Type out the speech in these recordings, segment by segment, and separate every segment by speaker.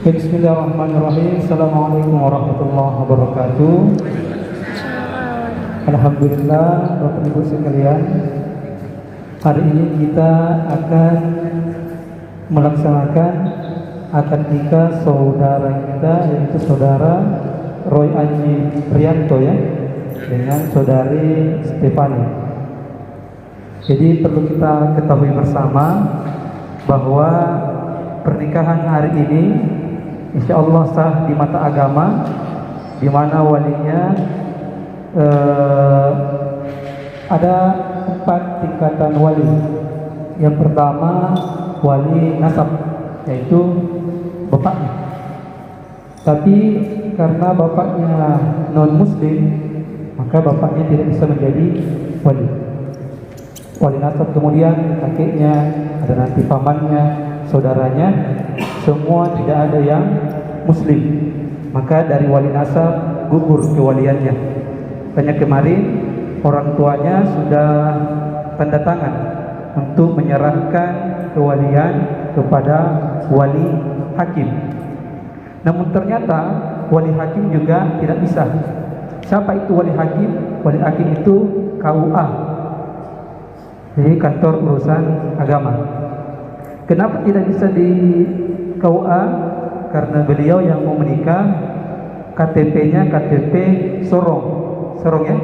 Speaker 1: Bismillahirrahmanirrahim. Assalamualaikum warahmatullahi wabarakatuh. Alhamdulillah, Bapak Ibu sekalian, hari ini kita akan melaksanakan akad nikah saudara kita, yaitu saudara Roy Aji Prianto ya, dengan saudari Stefani. Jadi perlu kita ketahui bersama bahwa pernikahan hari ini insya Allah sah di mata agama, di mana walinya ada 4 tingkatan wali. Yang pertama wali nasab, yaitu bapaknya. Tapi karena bapaknya non muslim, maka bapaknya tidak bisa menjadi wali. Wali nasab, kemudian kakeknya, ada nanti pamannya, saudaranya, semua tidak ada yang muslim, maka dari wali nasab gugur kewaliannya. Hanya kemarin orang tuanya sudah tanda tangan untuk menyerahkan kewalian kepada wali hakim. Namun ternyata wali hakim juga tidak bisa. Siapa itu wali hakim? Wali hakim itu KUA, jadi kantor urusan agama. Kenapa tidak bisa di KUA? Karena beliau yang mau menikah, KTP-nya KTP Sorong ya,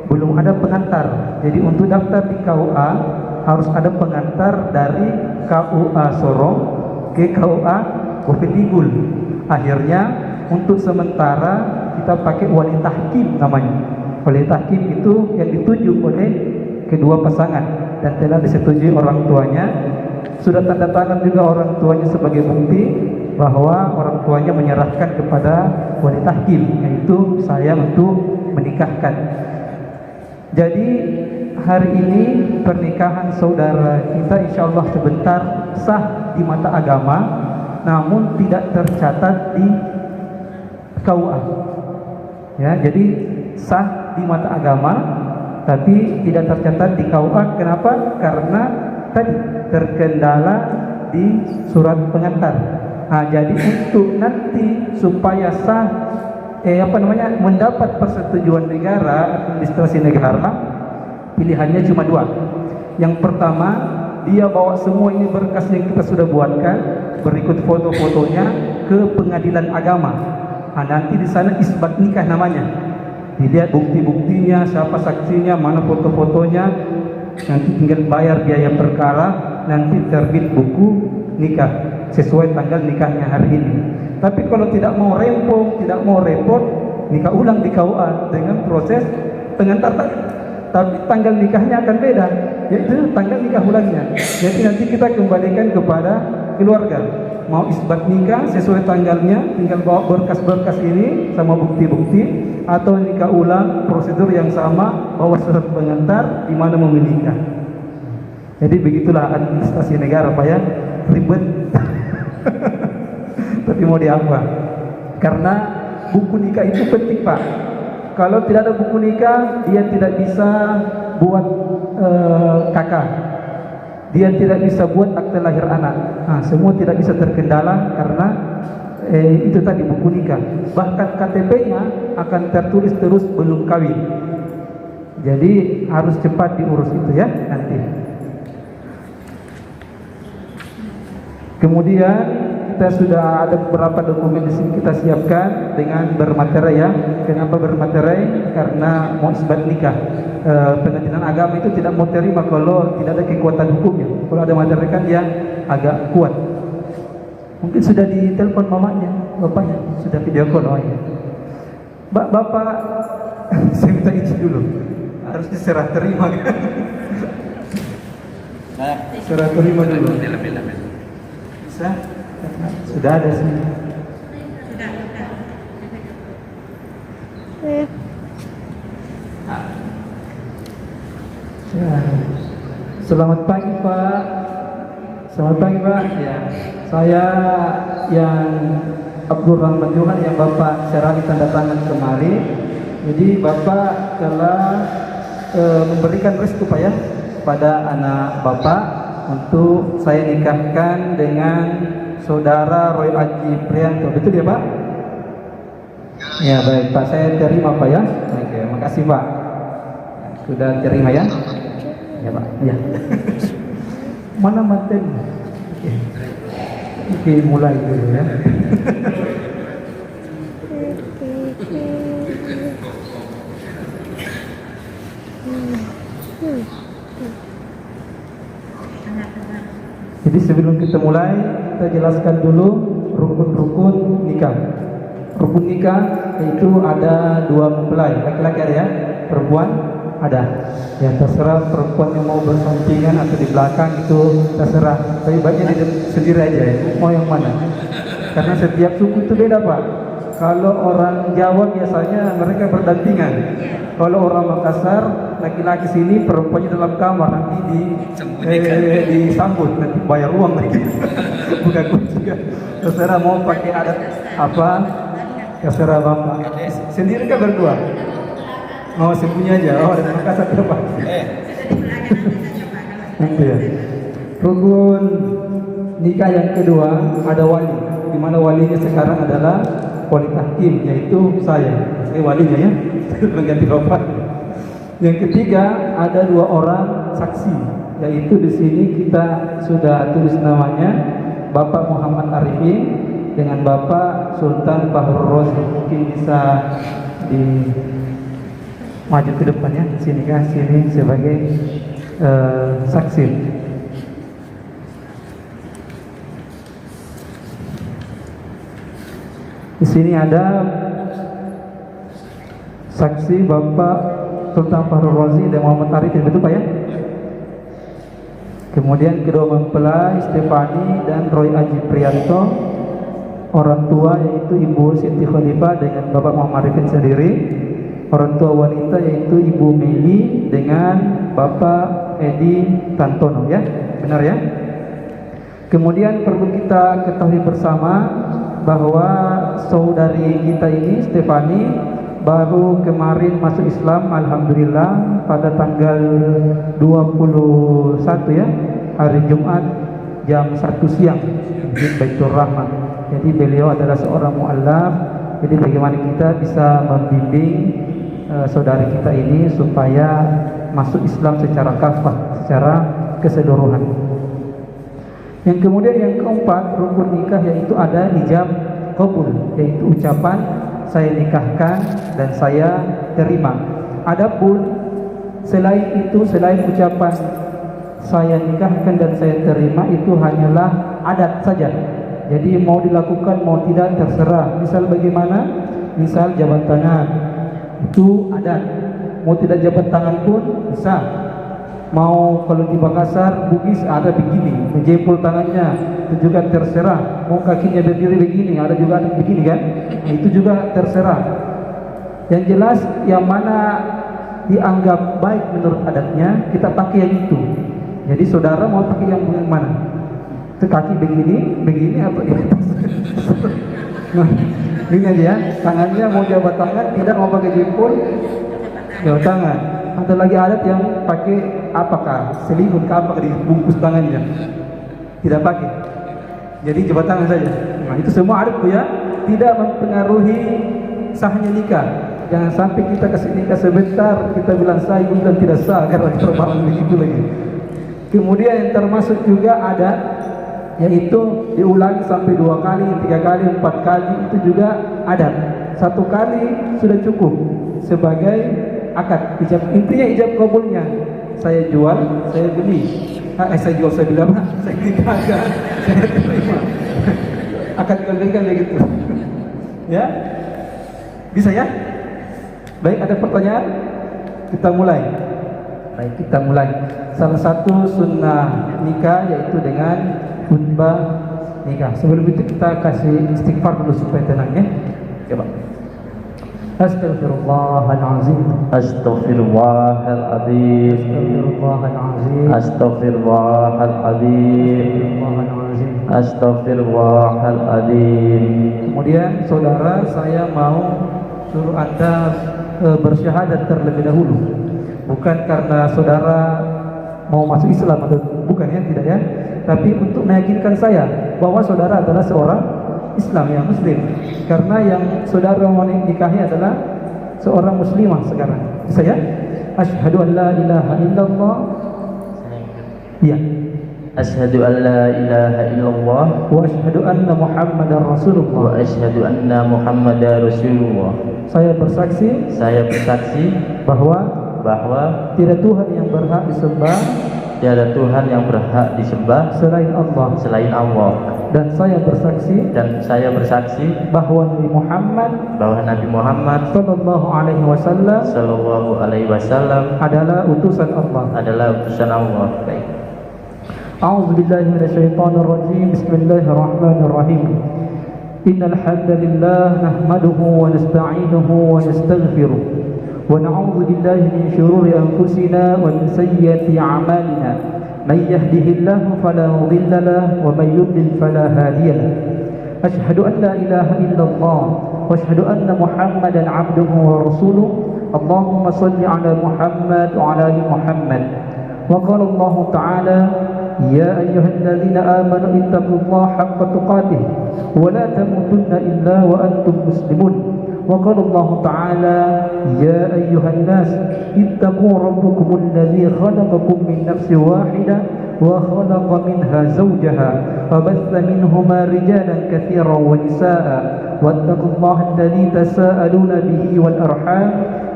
Speaker 1: belum ada pengantar. Jadi untuk daftar di KUA harus ada pengantar dari KUA Sorong ke KUA Bovendigul. Akhirnya untuk sementara kita pakai wali tahkim namanya. Wali tahkim itu yang dituju oleh kedua pasangan dan telah disetujui orang tuanya. Sudah tanda tangan juga orang tuanya sebagai bukti bahwa orang tuanya menyerahkan kepada wali tahkim, yaitu saya untuk menikahkan. Jadi hari ini pernikahan saudara kita insya Allah sebentar sah di mata agama, namun tidak tercatat di KUA. Ya, jadi sah di mata agama, tapi tidak tercatat di KUA. Kenapa? Karena tadi terkendala di surat pengantar. Nah, jadi untuk nanti supaya sah mendapat persetujuan negara, administrasi negara, pilihannya cuma 2. Yang pertama, dia bawa semua ini berkas yang kita sudah buatkan, berikut foto-fotonya ke pengadilan agama. Nah, nanti di sana isbat nikah namanya. Dilihat bukti-buktinya, siapa saksinya, mana foto-fotonya. Nanti tinggal bayar biaya perkara, nanti terbit buku nikah sesuai tanggal nikahnya hari ini. Tapi kalau tidak mau rempong, tidak mau repot, nikah ulang di KUA dengan proses pengantar tadi. Tapi tanggal nikahnya akan beda, yaitu tanggal nikah ulangnya. Jadi nanti kita kembalikan kepada keluarga. Mau isbat nikah sesuai tanggalnya, tinggal bawa berkas-berkas ini sama bukti-bukti, atau nikah ulang prosedur yang sama, bawa surat pengantar di mana mau menikah. Jadi begitulah administrasi negara, Pak ya, ribet. Tapi mau diapa? Karena buku nikah itu penting, Pak. Kalau tidak ada buku nikah, dia tidak bisa buat kakak, dia tidak bisa buat akte lahir anak. Nah, semua tidak bisa terkendala karena itu tadi buku nikah. Bahkan KTP-nya akan tertulis terus belum kawin. Jadi harus cepat diurus itu ya nanti. Kemudian kita sudah ada beberapa dokumen di sini kita siapkan dengan bermaterai ya. Kenapa bermaterai? Karena mau isbat nikah. Pengadilan agama itu tidak mau terima kalau tidak ada kekuatan hukumnya. Kalau ada materai kan dia agak kuat. Mungkin sudah ditelepon mamanya, bapaknya sudah video call. Oh ya. Bapak, saya minta izin dulu. Harus diserah terima kan? Serah terima dulu. Bisa? Sudah ada sini.
Speaker 2: Sudah.
Speaker 1: Ya. Selamat pagi Pak. Selamat pagi Pak. Ya. Saya yang Abdul Rahman Johan yang Bapak serahi tanda tangan kemarin. Jadi Bapak telah memberikan restu Pak ya pada anak Bapak untuk saya nikahkan dengan Saudara Roy Aji Prianto. Betul ya Pak? Ya baik Pak, saya terima Pak ya. Oke, makasih Pak. Sudah terima ya? Ya Pak. Ya. Mana manten? Oke, mulai dulu ya. Jadi sebelum kita mulai, kita jelaskan dulu rukun-rukun nikah. Rukun nikah itu ada 2 mempelai, laki-laki ada ya, perempuan ada. Ya terserah perempuan yang mau bersampingan atau di belakang itu terserah. Tapi baiknya di sendiri aja ya, mau yang mana. Karena setiap suku itu beda Pak. Kalau orang Jawa biasanya mereka berdampingan. Kalau orang Makassar, laki-laki sini, perempuannya dalam kamar, nanti disambut, nanti bayar uang lagi. Bukan juga. Terserah mau pakai adat apa, terserah Bapak. Sendiri kan berdua? Mau sembunyi aja. Oh, dari Makassar ke depan. Ya. Rukun nikah yang kedua ada wali. Di mana walinya sekarang adalah wali tahkim, yaitu saya walinya ya. Mengganti bapak. Yang ketiga ada 2 orang saksi, yaitu di sini kita sudah tulis namanya Bapak Muhammad Arifin dengan Bapak Sultan Bahrul Rozi. Mungkin bisa di maju ke depannya, sini kah, sini sebagai saksi. Di sini ada saksi Bapak Sultan Bahrul Rozi dan Muhammad Arifin, betul Pak ya? Kemudian kedua mempelai Stefani dan Roy Aji Prianto. Orang tua yaitu Ibu Siti Khalifah dengan Bapak Muhammad Arifin sendiri. Orang tua wanita yaitu Ibu Meli dengan Bapak Edi Tantono ya, benar ya? Kemudian perlu kita ketahui bersama bahwa saudari kita ini Stefani baru kemarin masuk Islam, alhamdulillah, pada tanggal 21 ya, hari Jumat jam 1 siang di Baitur Rahman. Jadi beliau adalah seorang mu'allaf. Jadi bagaimana kita bisa membimbing saudari kita ini supaya masuk Islam secara kafah, secara keseluruhan. Yang kemudian yang keempat rukun nikah yaitu ada ijab qabul, yaitu ucapan saya nikahkan dan saya terima. Adapun selain itu, selain ucapan saya nikahkan dan saya terima, itu hanyalah adat saja. Jadi mau dilakukan mau tidak terserah. Misal bagaimana? Misal jabat tangan, itu adat. Mau tidak jabat tangan pun bisa. Mau kalau di Makassar, Bugis ada begini, menjempol tangannya, itu juga terserah. Mau kakinya berdiri begini, ada juga ada begini kan? Nah, itu juga terserah. Yang jelas yang mana dianggap baik menurut adatnya, kita pakai yang itu. Jadi saudara mau pakai yang mana? Itu kaki begini, begini atau ini? Nah, ini aja ya. Tangannya mau jabat tangan, tidak mau pakai jempol, jabat tangan. Ada lagi adat yang pakai apakah selimut apa dibungkus tangannya, tidak pakai, jadi jabat tangan saja. Nah itu semua adat ya, tidak mempengaruhi sahnya nikah. Jangan sampai kita kasih nikah sebentar kita bilang sah, bukan tidak sah karena terbalang begitu lagi. Kemudian yang termasuk juga ada yaitu diulangi sampai 2 kali, 3 kali, 4 kali, itu juga adat. 1 kali sudah cukup sebagai akad ijab. Intinya ijab kabulnya, saya jual, saya beli. Saya jual, saya beli apa? Saya nikahkan, saya terima. Akad jual beli kan begitu. Ya, bisa ya? Baik, ada pertanyaan? Kita mulai. Baik, kita mulai. Salah satu sunnah nikah yaitu dengan khutbah nikah. Sebelum itu kita kasih istighfar dulu supaya tenang ya. Coba. Astaghfirullahalazim.
Speaker 2: Astaghfirullahaladzim.
Speaker 1: Astaghfirullahalazim.
Speaker 2: Astaghfirullahaladzim.
Speaker 1: Kemudian saudara, saya mau suruh Anda bersyahadat terlebih dahulu. Bukan karena saudara mau masuk Islam atau bukan ya, tidak ya, tapi untuk meyakinkan saya bahwa saudara adalah seorang Islam yang Muslim, karena yang saudara mau nikahi adalah seorang Muslimah sekarang. Saya asyhadu an la ilaha illallah. Ya.
Speaker 2: Asyhadu an la ilaha illallah
Speaker 1: Wa asyhadu anna Muhammadar Rasulullah.
Speaker 2: wa asyhadu anna Muhammadar Rasulullah.
Speaker 1: Saya bersaksi bahwa tidak Tuhan yang berhak disembah
Speaker 2: tiada Tuhan yang berhak disembah
Speaker 1: selain Allah. Dan saya bersaksi bahwa Nabi Muhammad sallallahu alaihi wasallam adalah utusan Allah. Baik. A'udzu billahi minasyaitonir rajim. Bismillahirrahmanirrahim. Innal hamdalillah nahmaduhu wa nasta'inuhu wa nastaghfiruh wa na'udzu billahi min shururi anfusina wa min sayyiati a'malina. May yahdihillahu fala mudilla lahu wa may yudlil fala hadiya lahu. Asyhadu an la ilaha illallah wa asyhadu anna Muhammadan 'abduhu wa rasuluh. Allahumma shalli 'ala Muhammad wa 'ala ali Muhammad. Wa qala Allah ta'ala يا أيها الذين آمنوا اتقوا الله حق تقاته ولا تموتن إلا وأنتم مسلمون. وقال الله تعالى يا أيها الناس اتقوا ربكم الذي خلقكم من نفس واحدة وخلق منها زوجها وبث منهما رجالا كثيرا ونساء واتقوا الله الذي تساءلون به والأرحام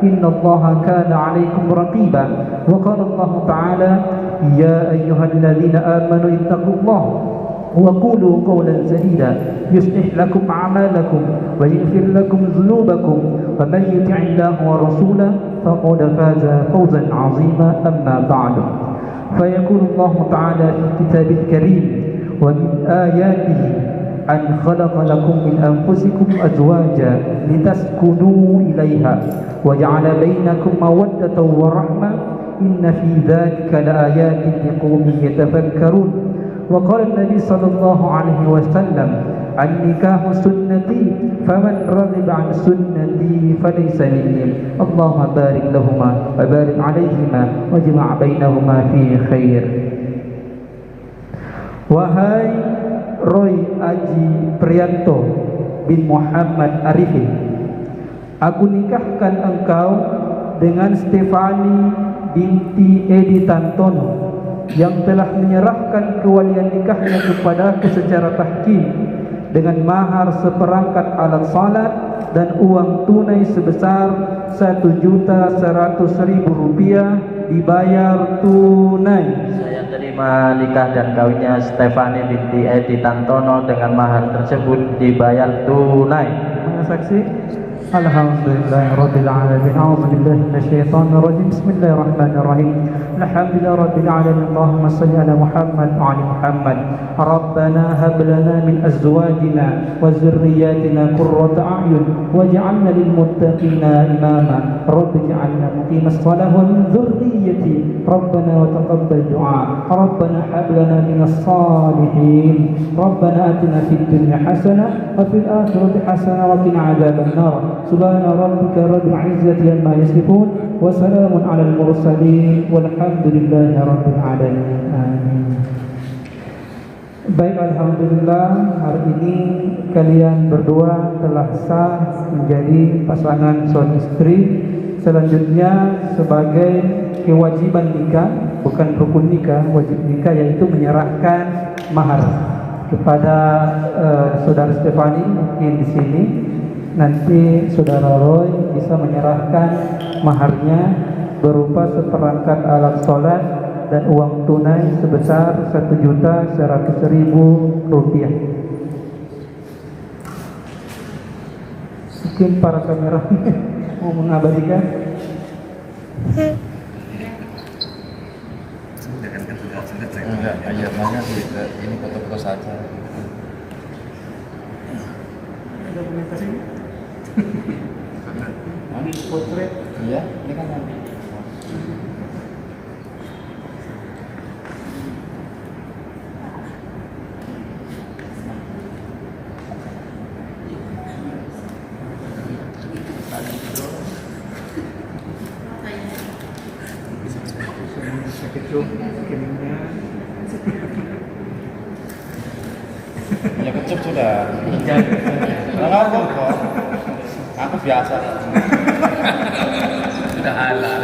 Speaker 1: إن الله كان عليكم رقيبا. وقال الله تعالى يا أيها الذين آمنوا اتقوا الله وقولوا قولا سديدا يصلح لكم أعمالكم ويغفر لكم ذنوبكم ومن يطع الله ورسوله فقد فاز فوزا عظيما. أما بعد فيقول الله تعالى في الكتاب الكريم ومن آياته أن خلق لكم من أنفسكم أزواجا لتسكنوا إليها وجعل بينكم مودة ورحمة إن في ذلك لآيات لقوم يتفكرون. وقال النبي صلى الله عليه وسلم النكاح سنتي فمن رغب عن سنتي فليس مني. اللهم بارك لهما وبارك عليهما واجمع بينهما في خير. Wahai Roy Aji Priyanto bin Muhammad Arifin, aku nikahkan engkau dengan Stefani binti Edi Tantono yang telah menyerahkan kewalian nikahnya kepadaku secara tahkim dengan mahar seperangkat alat salat dan uang tunai sebesar Rp1.100.000 dibayar tunai.
Speaker 2: Saya terima nikah dan kawinnya Stefani binti Edi Tantono dengan mahar tersebut dibayar tunai.
Speaker 1: Mana saksi? Alhamdulillahirabbil alamin. A'udzu billahi minasyaitonir rajim. Bismillahirrahmanirrahim. Alhamdulillahi rabbil alamin. Allahumma shalli ala Muhammad wa ali Muhammad. Rabbana hab lana min azwajina wa dhurriyyatina qurrata a'yun waj'alna lil muttaqina imama. Rabbi ij'alna muqimas shalah wa min dhurriyyati Rabbana wa taqabbal du'a. Rabbana hab lana minas salihin. Rabbana atina fid dunya hasanah wa fil akhirati hasanah wa qina adzaban nar. Subhana rabbika rabbil izzati amma yasifun wa salamun alal mursalin walhamdulillahi rabbil alamin. Amin. Baik, alhamdulillah hari ini kalian berdua telah sah menjadi pasangan suami istri. Selanjutnya sebagai kewajiban nikah, bukan rukun nikah, wajib nikah yaitu menyerahkan mahar kepada saudara Stefani. Mungkin di sini nanti saudara Roy bisa menyerahkan maharnya berupa seperangkat alat sholat dan uang tunai sebesar Rp1.100.000. Mungkin para kameramen mau mengabadikan.
Speaker 3: Enggak, ajarannya sih ini foto-foto saja.
Speaker 1: Dokumentasi ini?
Speaker 3: Ini potret. Iya, ini kan nanti.
Speaker 1: Kecup rekeningnya.
Speaker 3: Ya kecup sudah.
Speaker 1: Iya.
Speaker 3: Enggak kok. Aku biasa.
Speaker 4: Sudah halal.